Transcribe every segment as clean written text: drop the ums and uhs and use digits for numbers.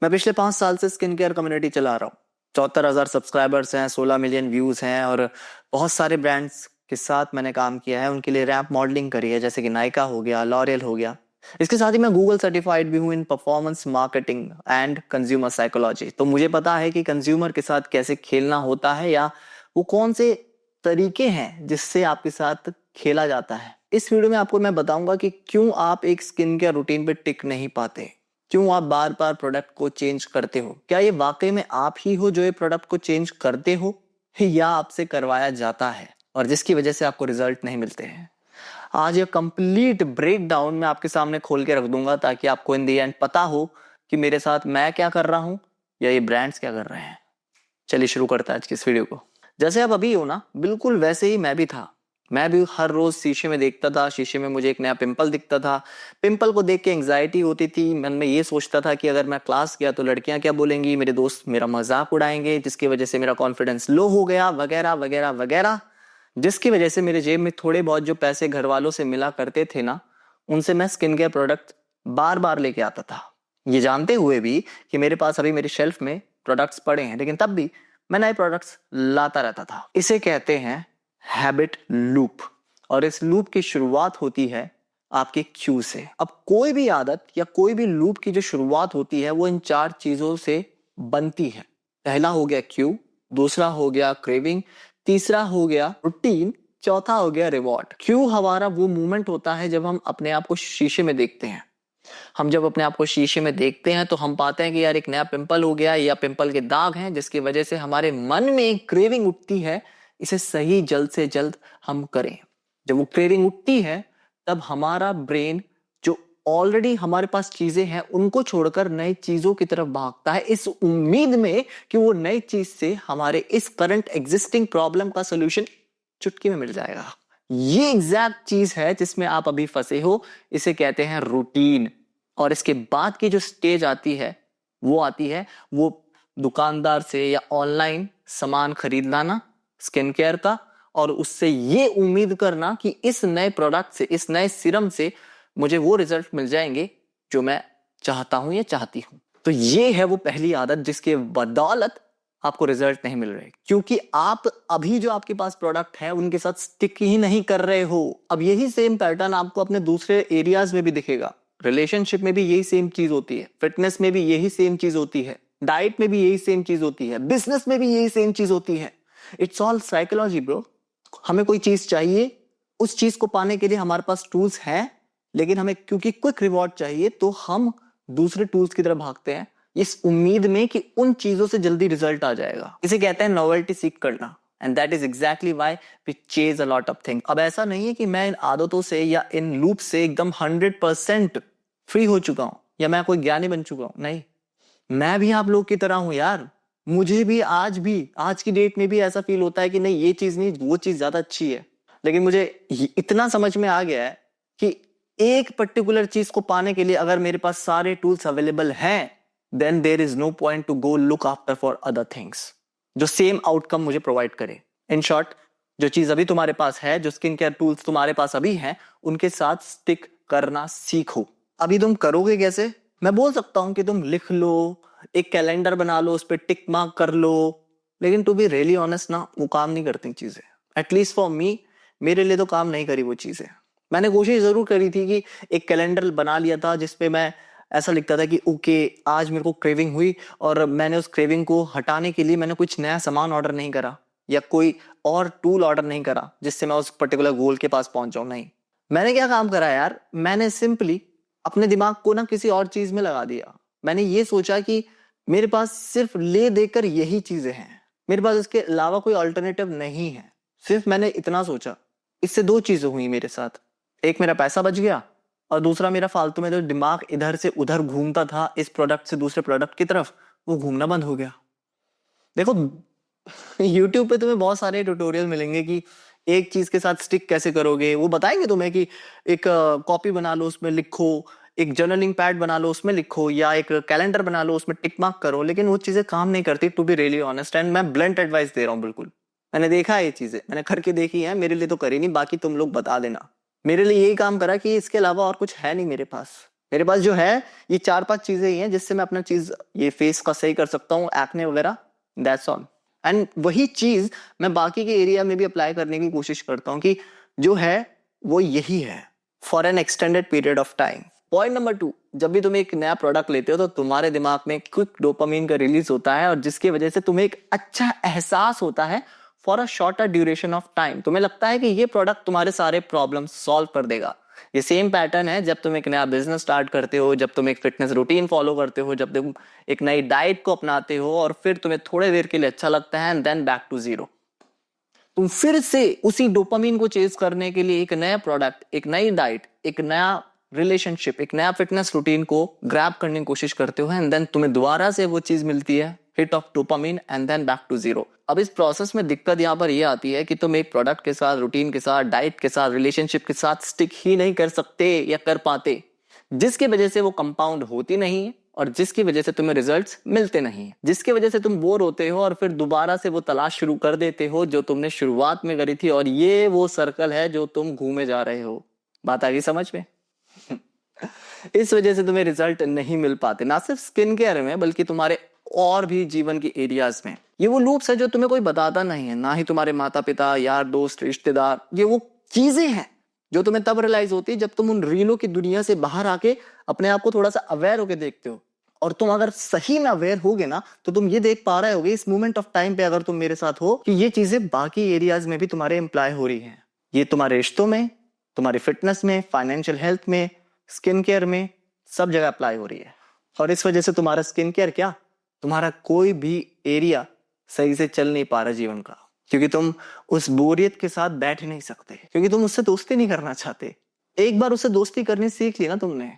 मैं पिछले 5 साल से स्किन केयर कम्युनिटी चला रहा हूँ। 74,000 सब्सक्राइबर्स हैं, 16 मिलियन व्यूज हैं और बहुत सारे ब्रांड्स के साथ मैंने काम किया है, उनके लिए रैंप मॉडलिंग करी है, जैसे कि नायका हो गया, लॉरियल हो गया। इसके साथ ही मैं गूगल सर्टिफाइड भी हूँ इन performance marketing and consumer psychology. तो मुझे पता है कि कंज्यूमर के साथ कैसे खेलना होता है या वो कौन से तरीके हैं जिससे आपके साथ खेला जाता है। इस वीडियो में आपको मैं बताऊंगा कि क्यों आप एक स्किन केयर रूटीन पे टिक नहीं पाते, क्यों आप बार बार प्रोडक्ट को चेंज करते हो, क्या ये वाकई में आप ही हो जो ये प्रोडक्ट को चेंज करते हो या आपसे करवाया जाता है और जिसकी वजह से आपको रिजल्ट नहीं मिलते हैं। आज ये कंप्लीट ब्रेक डाउन मैं आपके सामने खोल के रख दूंगा ताकि आपको इन दी एंड पता हो कि मेरे साथ मैं क्या कर रहा हूं या ये ब्रांड्स क्या कर रहे हैं। चलिए शुरू करते हैं आज की इस वीडियो को। जैसे आप अभी हो ना, बिल्कुल वैसे ही मैं भी था। मैं भी हर रोज शीशे में देखता था, शीशे में मुझे एक नया पिंपल दिखता था। पिंपल को देख के एंग्जाइटी होती थी, मन में ये सोचता था कि अगर मैं क्लास गया तो लड़कियां क्या बोलेंगी, मेरे दोस्त मेरा मजाक उड़ाएंगे, जिसकी वजह से मेरा कॉन्फिडेंस लो हो गया, वगैरह वगैरह वगैरह। जिसकी वजह से मेरे जेब में थोड़े बहुत जो पैसे घर वालों से मिला करते थे ना, उनसे मैं स्किन केयर प्रोडक्ट बार बार लेके आता था, ये जानते हुए भी कि मेरे पास अभी मेरी शेल्फ में प्रोडक्ट्स पड़े हैं, लेकिन तब भी मैं नए प्रोडक्ट्स लाता रहता था। इसे कहते हैं हैबिट लूप, और इस लूप की शुरुआत होती है आपके क्यू से। अब कोई भी आदत या कोई भी लूप की जो शुरुआत होती है वो इन 4 चीजों से बनती है। पहला हो गया क्यू, दूसरा हो गया क्रेविंग, तीसरा हो गया रूटीन, चौथा हो गया रिवॉर्ड। क्यू हमारा वो मूवमेंट होता है जब हम अपने आप को शीशे में देखते हैं। हम जब अपने आप को शीशे में देखते हैं तो हम पाते हैं कि यार एक नया पिंपल हो गया या पिंपल के दाग हैं, जिसकी वजह से हमारे मन में एक क्रेविंग उठती है, इसे सही जल्द से जल्द हम करें। जब वो क्रेविंग उठती है तब हमारा ब्रेन जो ऑलरेडी हमारे पास चीजें हैं उनको छोड़कर नई चीजों की तरफ भागता है, इस उम्मीद में कि वो नई चीज से हमारे इस करंट एग्जिस्टिंग प्रॉब्लम का सोल्यूशन चुटकी में मिल जाएगा। ये एग्जैक्ट चीज है जिसमें आप अभी फंसे हो, इसे कहते हैं रूटीन। और इसके बाद की जो स्टेज आती है वो दुकानदार से या ऑनलाइन सामान खरीद लाना स्किन केयर का, और उससे ये उम्मीद करना कि इस नए प्रोडक्ट से, इस नए सीरम से मुझे वो रिजल्ट मिल जाएंगे जो मैं चाहता हूं या चाहती हूं। तो ये है वो पहली आदत जिसके बदौलत आपको रिजल्ट नहीं मिल रहे, क्योंकि आप अभी जो आपके पास प्रोडक्ट है उनके साथ स्टिक ही नहीं कर रहे हो। अब यही सेम पैटर्न आपको अपने दूसरे एरियाज में भी दिखेगा। रिलेशनशिप में भी यही सेम चीज होती है, फिटनेस में भी यही सेम चीज होती है, डाइट में भी यही सेम चीज होती है, बिजनेस में भी यही सेम चीज होती है। It's all psychology bro. हमें कोई चीज चाहिए, उस चीज को पाने के लिए हमारे पास टूल्स हैं, लेकिन हमें क्योंकि क्विक रिवॉर्ड चाहिए तो हम दूसरे टूल्स की तरफ भागते हैं, इस उम्मीद में कि उन चीजों से जल्दी रिजल्ट आ जाएगा। इसे कहते हैं नोवेल्टी सीक करना, and that is exactly why we chase a lot of things. अब ऐसा नहीं है कि मैं इन आदतों से या इन लूप से एकदम 100% फ्री हो चुका हूं या मैं कोई ज्ञानी बन चुका हूं, नहीं। मैं भी आप लोग की तरह हूं यार। मुझे भी आज की डेट में भी ऐसा फील होता है कि नहीं, ये चीज नहीं, वो चीज ज्यादा अच्छी है। लेकिन मुझे इतना समझ में आ गया है कि एक पर्टिकुलर चीज को पाने के लिए अगर मेरे पास सारे टूल्स अवेलेबल हैं, then there is no point to go look after for other things जो सेम आउटकम मुझे प्रोवाइड करे। इन शॉर्ट, जो चीज अभी तुम्हारे पास है, जो स्किन केयर टूल्स तुम्हारे पास अभी हैं, उनके साथ स्टिक करना सीखो। अभी तुम करोगे कैसे? मैं बोल सकता हूं कि तुम लिख लो, एक कैलेंडर बना लो, उस पर टिक मार्क कर लो, लेकिन टू बी रियली ऑनेस्ट ना, वो काम नहीं करती चीजें। एटलीस्ट फॉर मी, मेरे लिए तो काम नहीं करी वो चीजें। मैंने कोशिश जरूर करी थी कि एक कैलेंडर बना लिया था जिसपे मैं ऐसा लिखता था कि ओके, आज मेरे को क्रेविंग हुई और मैंने उस क्रेविंग को हटाने के लिए मैंने कुछ नया सामान ऑर्डर नहीं करा या कोई और टूल ऑर्डर नहीं करा जिससे मैं उस पर्टिकुलर गोल के पास पहुंच जाऊं। नहीं, मैंने क्या काम करा यार, मैंने सिंपली अपने दिमाग को ना किसी और चीज में लगा दिया। मैंने ये सोचा कि मेरे पास सिर्फ ले देकर यही चीजें हैं, मेरे पास इसके अलावा कोई अल्टरनेटिव नहीं है। सिर्फ मैंने इतना सोचा। इससे 2 चीजें हुई मेरे साथ। एक, मेरा पैसा बच गया, और दूसरा, मेरा फालतू में जो दिमाग इधर से उधर घूमता था इस प्रोडक्ट से दूसरे प्रोडक्ट की तरफ, वो घूमना बंद हो गया। देखो, YouTube पे तुम्हें बहुत सारे ट्यूटोरियल मिलेंगे कि एक चीज के साथ स्टिक कैसे करोगे। वो बताएंगे तुम्हें कि एक कॉपी बना लो, उसमें लिखो, एक जर्नलिंग पैड बना लो, उसमें लिखो, या एक कैलेंडर बना लो, उसमें टिक मार्क करो। लेकिन वो चीजें काम नहीं करती, to be really honest, and मैं ब्लंट एडवाइस दे रहा हूँ बिल्कुल। मैंने देखा है ये चीजें, मैंने करके देखी है, मेरे लिए तो करी नहीं, बाकी तुम लोग बता देना। मेरे लिए यही काम करा कि इसके अलावा और कुछ है नहीं मेरे पास। मेरे पास जो है ये 4-5 चीजें ही हैं जिससे मैं अपना चीज ये फेस का सही कर सकता हूँ, एक्ने वगैरह, दैट्स ऑल। एंड वही चीज मैं बाकी के एरिया में भी अप्लाई करने की कोशिश करता हूँ कि जो है वो यही है, for an extended period of time. Point number 2, जब भी तुम एक नया प्रोडक्ट लेते हो तो तुम्हारे दिमाग में क्विक डोपामिन का रिलीज होता है और जिसकी वजह से तुम्हें एक अच्छा एहसास होता है for a shorter duration of time. तुम्हें लगता है कि ये प्रोडक्ट तुम्हारे सारे प्रॉब्लम सॉल्व कर देगा। ये सेम पैटर्न है जब तुम एक नया बिजनेस स्टार्ट करते हो, जब तुम एक फिटनेस रूटीन फॉलो करते हो, जब तुम एक नई डाइट को अपनाते हो और फिर तुम्हें थोड़े देर के लिए अच्छा लगता है and then back to zero. तुम फिर से उसी डोपामिन को चेज करने के लिए एक नया प्रोडक्ट, एक नई डाइट, एक नया रिलेशनशिप, एक नया फिटनेस रूटीन को ग्रैब करने की कोशिश करते हो एंड देन तुम्हें दोबारा से वो चीज मिलती है, hit of dopamine and then back to zero. अब इस प्रोसेस में दिक्कत यहाँ पर ये आती है कि तुम एक प्रोडक्ट के साथ, रूटीन के साथ, डाइट के साथ, रिलेशनशिप के साथ स्टिक ही नहीं कर सकते या कर पाते, जिसकी वजह से वो कंपाउंड होती नहीं है और जिसकी वजह से तुम्हें रिजल्ट्स मिलते नहीं है, जिसकी वजह से तुम बोर होते हो और फिर दोबारा से वो तलाश शुरू कर देते हो जो तुमने शुरुआत में करी थी। और ये वो सर्कल है जो तुम घूमे जा रहे हो। बात आ गई समझ में? इस वजह से तुम्हें रिजल्ट नहीं मिल पाते, ना सिर्फ स्किन केयर में बल्कि तुम्हारे और भी जीवन की एरियाज में। ये वो लूप्स है जो तुम्हें कोई बताता नहीं है, ना ही तुम्हारे माता पिता, यार दोस्त, रिश्तेदार। ये वो चीजें हैं जो तुम्हें तब रियलाइज होती है जब तुम उन रीलों की दुनिया से बाहर आके अपने आप को थोड़ा सा अवेयर होके देखते हो। और तुम अगर सही में अवेयर होगे ना तो तुम ये देख पा रहे होगे इस मोमेंट ऑफ टाइम पे, अगर तुम मेरे साथ हो, कि ये चीजें बाकी एरियाज में भी तुम्हारे एम्प्लॉय हो रही हैं। ये तुम्हारे रिश्तों में, तुम्हारी फिटनेस में, फाइनेंशियल हेल्थ में, स्किन केयर में, सब जगह अप्लाई हो रही है। और इस वजह से तुम्हारा स्किन केयर क्या, तुम्हारा कोई भी एरिया सही से चल नहीं पा रहा जीवन का, क्योंकि तुम उस बोरियत के साथ बैठ नहीं सकते, क्योंकि तुम उससे दोस्ती नहीं करना चाहते। एक बार उससे दोस्ती करनी सीख ली ना तुमने,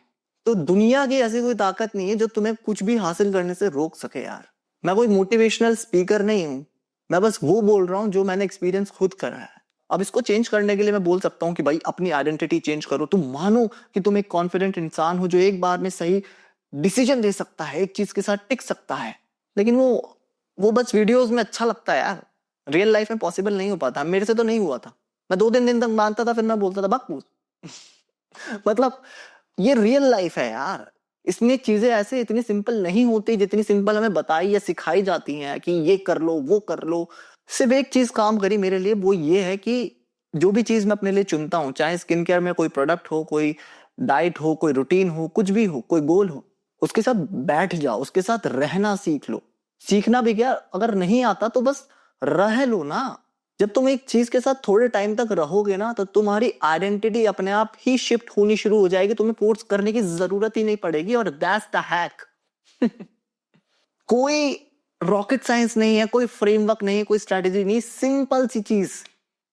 तो दुनिया की ऐसी कोई ताकत नहीं है जो तुम्हें कुछ भी हासिल करने से रोक सके यार। मैं कोई मोटिवेशनल स्पीकर नहीं हूं, मैं बस वो बोल रहा हूं जो मैंने एक्सपीरियंस खुद करा है। अब इसको चेंज करने के लिए मैं बोल सकता हूं कि भाई अपनी आइडेंटिटी चेंज करो। तुम मानो कि तुम एक कॉन्फिडेंट इंसान हो जो एक बार में सही डिसीजन दे सकता है, एक चीज के साथ टिक सकता है। लेकिन वो बस वीडियोस में अच्छा लगता है यार, रियल लाइफ में पॉसिबल नहीं हो पाता। मेरे से तो नहीं हुआ था। मैं 2-3 दिन तक मानता था, फिर मैं बोलता था बकवास। मतलब ये रियल लाइफ है यार। इसमें चीजें ऐसे इतनी सिंपल नहीं होती जितनी सिंपल हमें बताई या सिखाई जाती हैं कि ये कर लो, वो कर लो। सिर्फ एक चीज काम करी मेरे लिए, वो ये है कि जो भी चीज मैं अपने लिए चुनता हूँ, चाहे स्किन केयर में कोई प्रोडक्ट हो, कोई डाइट हो, कोई रूटीन हो, कुछ भी हो, कोई गोल हो, उसके साथ बैठ जाओ, उसके साथ रहना सीख लो। सीखना भी क्या, अगर नहीं आता तो बस रह लो ना। जब तुम एक चीज के साथ थोड़े टाइम तक रहोगे ना तो तुम्हारी आइडेंटिटी अपने आप ही शिफ्ट होनी शुरू हो जाएगी, तुम्हें फोर्स करने की जरूरत ही नहीं पड़ेगी। और दैट्स द हैक। कोई रॉकेट साइंस नहीं है, कोई फ्रेमवर्क नहीं, कोई स्ट्रेटेजी नहीं, सिंपल सी चीज।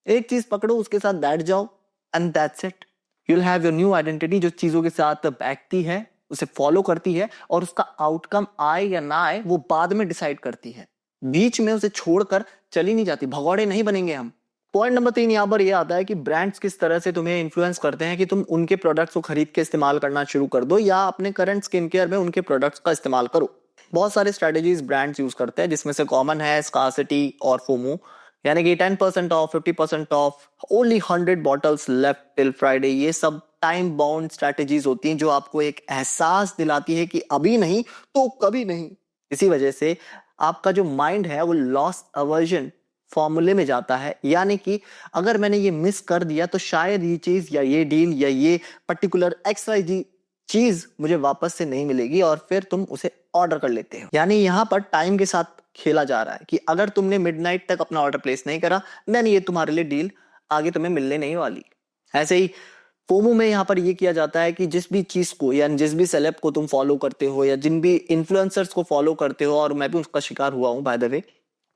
एक चीज पकड़ो, उसके साथ बैठ जाओ and that's it. You will have your new identity जो चीजों के साथ बैठती है, उसे फॉलो करती है और उसका आउटकम आए या ना आए वो बाद में डिसाइड करती है। बीच में उसे छोड़कर चली नहीं जाती, भगौड़े नहीं बनेंगे हम। पॉइंट नंबर 3 यहाँ पर यह आता है कि ब्रांड्स किस तरह से तुम्हें इन्फ्लुएंस करते हैं कि तुम उनके प्रोडक्ट्स को खरीद के इस्तेमाल करना शुरू कर दो या अपने करंट स्किन केयर में उनके प्रोडक्ट्स का इस्तेमाल करो। बहुत सारे स्ट्रेटेजीज ब्रांड्स यूज करते हैं जिसमें से कॉमन है स्कार्सिटी और फोमो, यानी कि 10% of, 50% of, only 100 bottles left till Friday. ये सब टाइम बाउंड स्ट्रेटेजीज होती हैं जो आपको एक एहसास दिलाती है कि अभी नहीं तो कभी नहीं। इसी वजह से आपका जो माइंड है वो लॉस अवर्जन फॉर्मूले में जाता है, यानी कि अगर मैंने ये मिस कर दिया तो शायद ये चीज या ये डील या ये पर्टिकुलर XYZ चीज मुझे वापस से नहीं मिलेगी और फिर तुम उसे ऑर्डर कर लेते हो। यानी यहाँ पर टाइम के साथ खेला जा रहा है कि अगर तुमने मिडनाइट तक अपना ऑर्डर प्लेस नहीं करा देन ये तुम्हारे लिए डील आगे तुम्हें मिलने नहीं वाली। ऐसे ही फोमो में यहाँ पर ये किया जाता है कि जिस भी चीज को या जिस भी सेलेब को तुम फॉलो करते हो या जिन भी इन्फ्लुएंसर्स को फॉलो करते हो, और मैं भी उसका शिकार हुआ हूँ बाय द वे,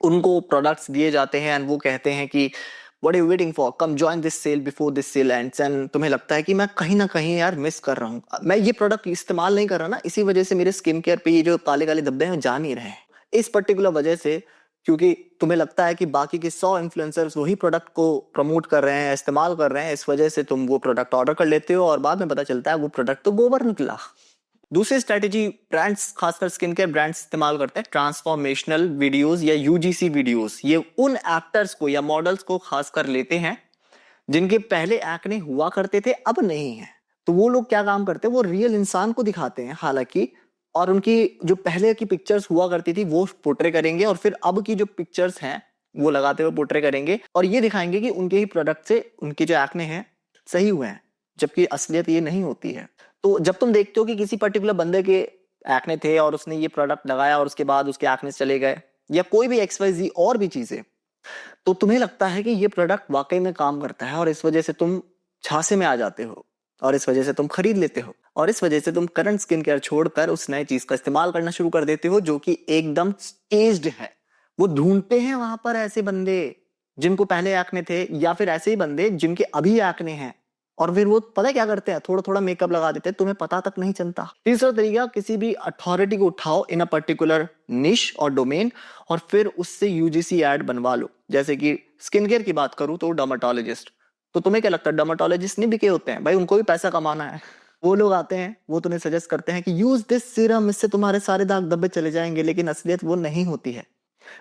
उनको प्रोडक्ट्स दिए जाते हैं एंड वो कहते हैं कि what are you waiting for, come join this sale before this sale ends. And तुम्हें लगता है कि मैं कहीं ना कहीं यार मिस कर रहा हूँ, मैं ये प्रोडक्ट इस्तेमाल नहीं कर रहा ना, इसी वजह से मेरे स्किन केयर पे ये जो काले काले धब्बे हैं जा नहीं रहे हैं। इस पर्टिकुलर वजह से, क्योंकि तुम्हें लगता है कि बाकी के 100 इन्फ्लुएंसर्स वही प्रोडक्ट को प्रमोट कर रहे हैं, इस्तेमाल कर रहे हैं, इस वजह से तुम वो प्रोडक्ट ऑर्डर कर लेते हो और बाद में पता चलता है वो प्रोडक्ट तो गोबर निकला। दूसरी स्ट्रेटेजी ब्रांड्स, खासकर स्किन केयर ब्रांड्स इस्तेमाल करते हैं, ट्रांसफॉर्मेशनल वीडियोस या UGC वीडियोस। ये उन एक्टर्स को या मॉडल्स को खासकर लेते हैं जिनके पहले एक्ने हुआ करते थे, अब नहीं है, तो वो लोग क्या काम करते हैं, वो रियल इंसान को दिखाते हैं हालांकि, और उनकी जो पहले की पिक्चर्स हुआ करती थी वो पोर्ट्रे करेंगे, और फिर अब की जो पिक्चर्स हैं वो लगाते हुए पोर्ट्रे करेंगे, और ये दिखाएंगे कि उनके ही प्रोडक्ट से उनके जो एक्ने हैं सही हुए हैं, जबकि असलियत ये नहीं होती है। तो जब तुम देखते हो कि किसी पर्टिकुलर बंदे के एक्ने थे और उसने ये प्रोडक्ट लगाया और उसके बाद उसके एक्ने चले गए, या कोई भी XYZ और भी चीजें, तो तुम्हें लगता है कि ये प्रोडक्ट वाकई में काम करता है, और इस वजह से तुम झांसे में आ जाते हो, और इस वजह से तुम खरीद लेते हो, और इस वजह से तुम करंट स्किन केयर छोड़कर उस नए चीज का इस्तेमाल करना शुरू कर देते हो जो कि एकदम स्टेज्ड है। वो ढूंढते हैं वहां पर ऐसे बंदे जिनको पहले एक्ने थे, या फिर ऐसे ही बंदे जिनके अभी एक्ने हैं, और फिर वो पता है क्या करते हैं, थोड़ा थोड़ा मेकअप लगा देते हैं, तुम्हें पता तक नहीं चलता। तीसरा तरीका, किसी भी अथॉरिटी को उठाओ इन अ पर्टिकुलर निश और डोमेन, और फिर उससे UGC एड बनवा लो। जैसे कि स्किन केयर की बात करूं तो डर्माटोलॉजिस्ट, तो तुम्हें क्या लगता है डर्माटोलॉजिस्ट नहीं बिके होते हैं? भाई उनको भी पैसा कमाना है। वो लोग आते हैं, वो तुम्हें सजेस्ट करते हैं कि यूज दिस सीरम, इससे तुम्हारे सारे दाग धब्बे चले जाएंगे, लेकिन असलियत वो नहीं होती है।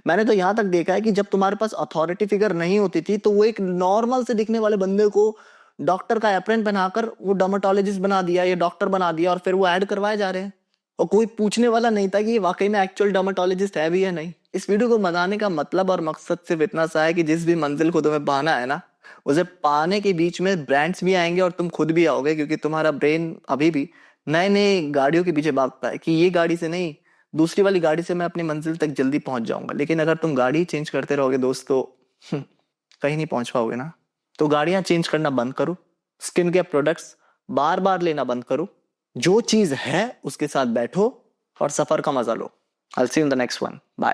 मैंने तो यहां तक देखा है कि जब तुम्हारे पास अथॉरिटी फिगर नहीं होती थी तो वो एक नॉर्मल से दिखने वाले बंदे को डॉक्टर का एप्रन पहनाकर वो डर्माटोलॉजिस्ट बना दिया या डॉक्टर बना दिया, और फिर वो ऐड करवाए जा रहे हैं, और कोई पूछने वाला नहीं था कि ये वाकई में एक्चुअल डर्माटोलॉजिस्ट है भी या नहीं। इस वीडियो को बनाने का मतलब और मकसद सिर्फ इतना सा है कि जिस भी मंजिल को तुम्हें पाना है ना, उसे पाने के बीच में ब्रांड्स भी आएंगे और तुम खुद भी आओगे, क्योंकि तुम्हारा ब्रेन अभी भी नए नए गाड़ियों के पीछे भागता है कि ये गाड़ी से नहीं, दूसरी वाली गाड़ी से मैं अपनी मंजिल तक जल्दी पहुंच जाऊंगा। लेकिन अगर तुम गाड़ी चेंज करते रहोगे दोस्त, तो कहीं नहीं पहुंच पाओगे ना। तो गाड़ियां चेंज करना बंद करो, स्किन केयर प्रोडक्ट्स बार बार लेना बंद करो, जो चीज है उसके साथ बैठो और सफर का मजा लो। I'll see you in the next one. Bye.